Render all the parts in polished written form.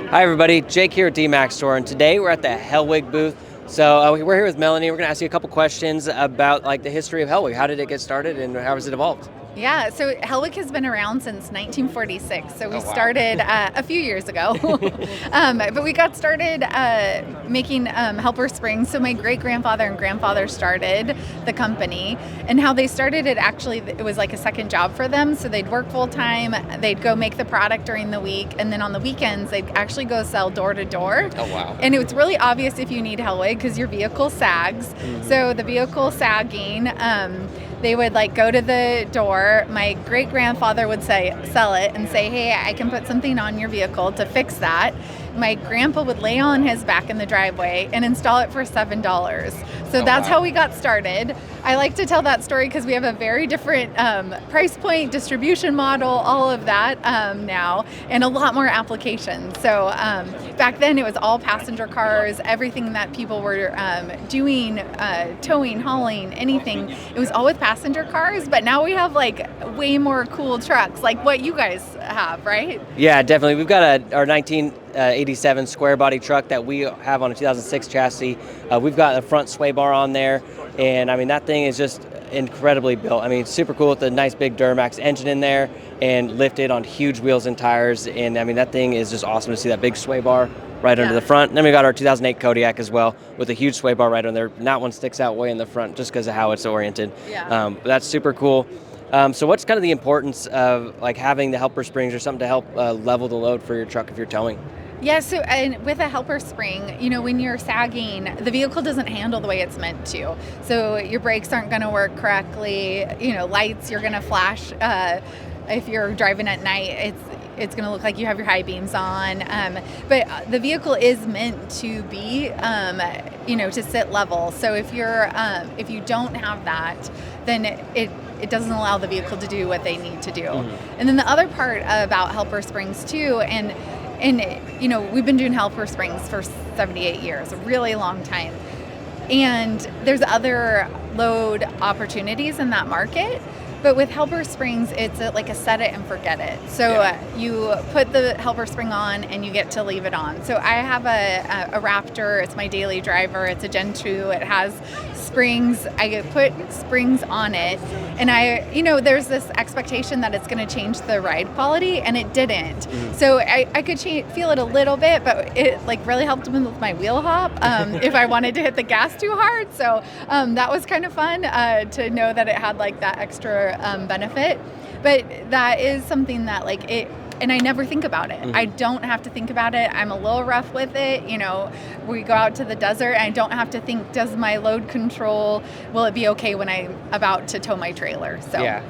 Hi everybody, Jake here at D-Max Store, and today we're at the Hellwig booth. So we're here with Melanie. We're going to ask you a couple questions about the history of Hellwig. How did it get started and how has it evolved? Yeah, so Hellwig has been around since 1946. So we Oh, wow. started a few years ago. But we got started making helper springs. So my great-grandfather and grandfather started the company. And how they started it, actually, it was like a second job for them. So they'd work full-time, they'd go make the product during the week, and then on the weekends, they'd actually go sell door-to-door. Oh, wow. And it's really obvious if you need Hellwig because your vehicle sags. Mm-hmm. So the vehicle sagging, they would go to the door. My great grandfather would sell it and say, hey, I can put something on your vehicle to fix that. My grandpa would lay on his back in the driveway and install it for $7. So that's how we got started. I like to tell that story because we have a very different price point, distribution model, all of that now, and a lot more applications. So back then it was all passenger cars, everything that people were doing, towing, hauling, anything. It was all with passenger cars, but now we have way more cool trucks like what you guys have, right? Yeah, definitely. We've got our 1987 square body truck that we have on a 2006 chassis. We've got a front sway bar on there, and I mean that thing is just incredibly built. I mean, it's super cool with the nice big Duramax engine in there and lifted on huge wheels and tires, and I mean that thing is just awesome to see that big sway bar right under the front. And then we got our 2008 Kodiak as well with a huge sway bar right on there. And that one sticks out way in the front just because of how it's oriented. Yeah. But that's super cool. So what's kind of the importance of having the helper springs or something to help level the load for your truck if you're towing? Yeah, so and with a helper spring, when you're sagging, the vehicle doesn't handle the way it's meant to. So your brakes aren't going to work correctly. Lights, you're going to flash. If you're driving at night, it's going to look like you have your high beams on. But the vehicle is meant to be, to sit level. So if you don't have that, then it doesn't allow the vehicle to do what they need to do. Mm-hmm. And then the other part about helper springs too, and we've been doing helper springs for 78 years, a really long time. And there's other load opportunities in that market. But with helper springs, it's like a set it and forget it. So you put the helper spring on and you get to leave it on. So I have a Raptor. It's my daily driver. It's a Gen 2. It has springs. I put springs on it. And there's this expectation that it's going to change the ride quality, and it didn't. Mm-hmm. So I could feel it a little bit, but it really helped me with my wheel hop if I wanted to hit the gas too hard. So that was kind of fun to know that it had that extra benefit. But that is something that and I never think about it. Mm-hmm. I don't have to think about it. I'm a little rough with it. We go out to the desert and I don't have to think, does my load control, will it be okay when I'm about to tow my trailer? So yeah.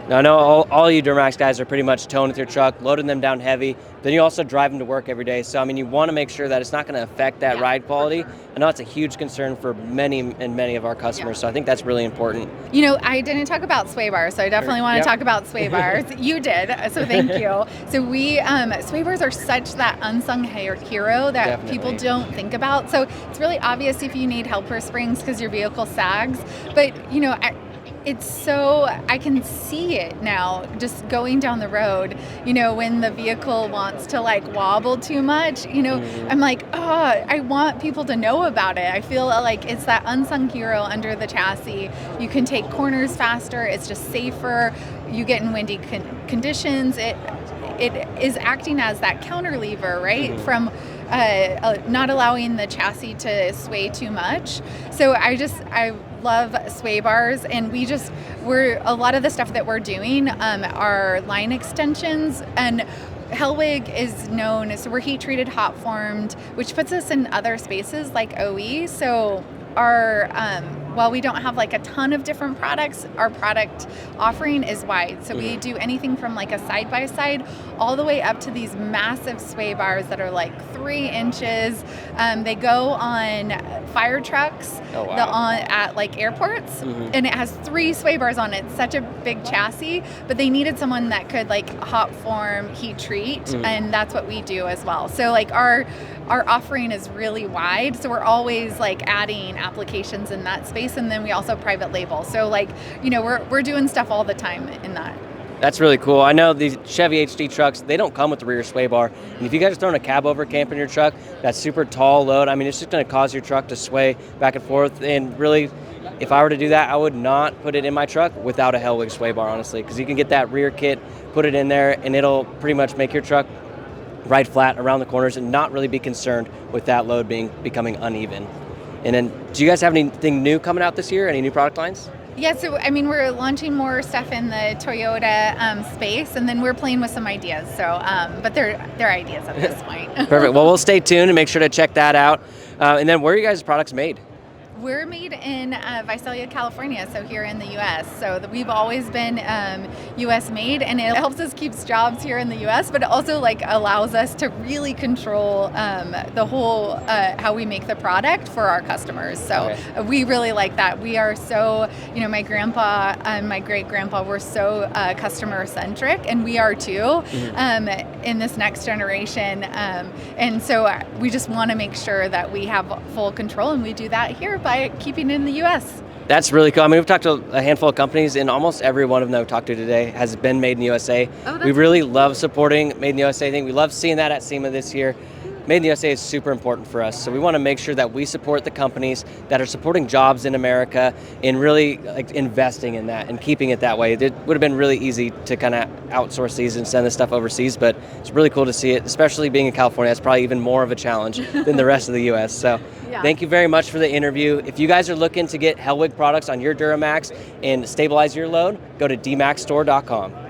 Now, I know all you Duramax guys are pretty much towing with your truck, loading them down heavy. Then you also drive them to work every day. So, I mean, you want to make sure that it's not going to affect that ride quality. Sure. I know it's a huge concern for many of our customers. Yeah. So I think that's really important. I didn't talk about sway bars, so I definitely want to talk about sway bars. You did, so thank you. So we, sway bars are such that unsung hero that people don't think about. So it's really obvious if you need helper springs because your vehicle sags. But, it's so, I can see it now just going down the road, when the vehicle wants to wobble too much, I'm I want people to know about it. I feel like it's that unsung hero under the chassis. You can take corners faster. It's just safer. You get in windy conditions. It is acting as that counter lever, right? Mm-hmm. From not allowing the chassis to sway too much. So I love sway bars, and we're a lot of the stuff that we're doing are line extensions, and Hellwig is known, so we're heat treated, hot formed, which puts us in other spaces like OE. So our while we don't have a ton of different products, our product offering is wide. So we do anything from a side-by-side all the way up to these massive sway bars that are 3 inches. They go on fire trucks at airports, and it has 3 sway bars on it. It's such a big chassis, but they needed someone that could hot form, heat treat, and that's what we do as well. So our offering is really wide, so we're always adding applications in that space, and then we also private label. So we're doing stuff all the time in that. That's really cool. I know these Chevy HD trucks, they don't come with the rear sway bar. And if you guys are throwing a cab over camp in your truck, that super tall load, I mean, it's just going to cause your truck to sway back and forth. And really, if I were to do that, I would not put it in my truck without a Hellwig sway bar, honestly, because you can get that rear kit, put it in there, and it'll pretty much make your truck ride flat around the corners and not really be concerned with that load becoming uneven. And then, do you guys have anything new coming out this year? Any new product lines? Yeah, so I mean, we're launching more stuff in the Toyota space, and then we're playing with some ideas. So, but they're ideas at this point. Perfect. Well, we'll stay tuned and make sure to check that out. And then, where are you guys' products made? We're made in Visalia, California, so here in the U.S. So we've always been U.S. made, and it helps us keep jobs here in the U.S., but it also like allows us to really control the whole how we make the product for our customers. So we really like that. We are so, my grandpa and my great-grandpa were so customer-centric, and we are too in this next generation. And so we just want to make sure that we have full control, and we do that here by keeping it in the U.S. That's really cool. I mean, we've talked to a handful of companies, and almost every one of them that we've talked to today has been made in the USA. We really love supporting Made in the USA. I think we love seeing that at SEMA this year. Made in the USA is super important for us, so we want to make sure that we support the companies that are supporting jobs in America and really like investing in that and keeping it that way. It would have been really easy to kind of outsource these and send this stuff overseas, but it's really cool to see it, especially being in California. That's probably even more of a challenge than the rest of the U.S. So thank you very much for the interview. If you guys are looking to get Hellwig products on your Duramax and stabilize your load, go to dmaxstore.com.